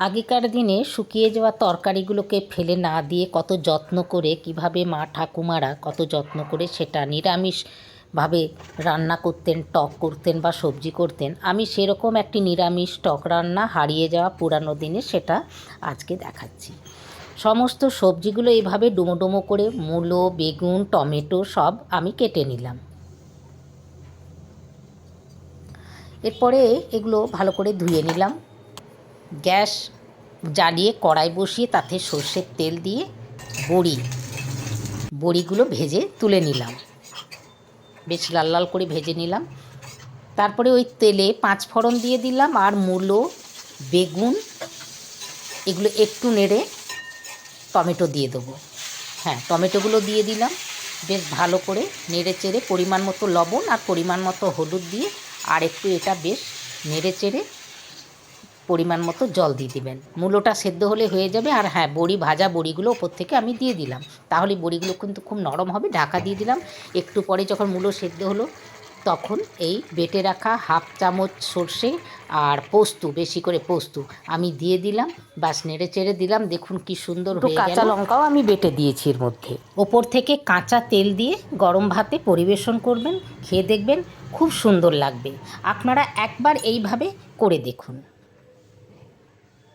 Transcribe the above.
আগেকার দিনে শুকিয়ে যাওয়া তরকারিগুলোকে ফেলে না দিয়ে কত যত্ন করে কিভাবে মা ঠাকুমারা কত যত্ন করে সেটা নিরামিষভাবে রান্না করতেন, টক করতেন বা সবজি করতেন। আমি সেরকম একটি নিরামিষ টক রান্না হারিয়ে যাওয়া পুরানো দিনে সেটা আজকে দেখাচ্ছি। সমস্ত সবজিগুলো এইভাবে ডুমো ডুমো করে মূলো, বেগুন, টমেটো সব আমি কেটে নিলাম। এরপরে এগুলো ভালো করে ধুয়ে নিলাম। গ্যাস জ্বালিয়ে কড়াই বসিয়ে তাতে সর্ষের তেল দিয়ে বড়িগুলো ভেজে তুলে নিলাম, বেশ লাল লাল করে ভেজে নিলাম। তারপরে ওই তেলে 5 ফোড়ন দিয়ে দিলাম আর মূলো, বেগুন এগুলো একটু নেড়ে টমেটো দিয়ে দেবো। টমেটোগুলো দিয়ে দিলাম, বেশ ভালো করে নেড়ে চেড়ে পরিমাণ মতো লবণ আর পরিমাণ মতো হলুদ দিয়ে আর একটু এটা বেশ নেড়ে চেড়ে পরিমাণ মতো জল দিয়ে দিবেন। মূলোটা সেদ্ধ হলে হয়ে যাবে। আর ভাজা বড়িগুলো ওপর থেকে আমি দিয়ে দিলাম, তাহলে বড়িগুলো কিন্তু খুব নরম হবে। ঢাকা দিয়ে দিলাম। একটু পরে যখন মূলো সেদ্ধ হলো তখন এই বেটে রাখা 1/2 চামচ সর্ষে আর বেশি করে পোস্ত আমি দিয়ে দিলাম। বাস নেড়ে চেড়ে দিলাম। দেখুন কি সুন্দর হয়ে গেল। কাঁচা লঙ্কাও আমি বেটে দিয়েছি এর মধ্যে। ওপর থেকে কাঁচা তেল দিয়ে গরম ভাতে পরিবেশন করবেন, খেয়ে দেখবেন খুব সুন্দর লাগবে। আপনারা একবার এইভাবে করে দেখুন।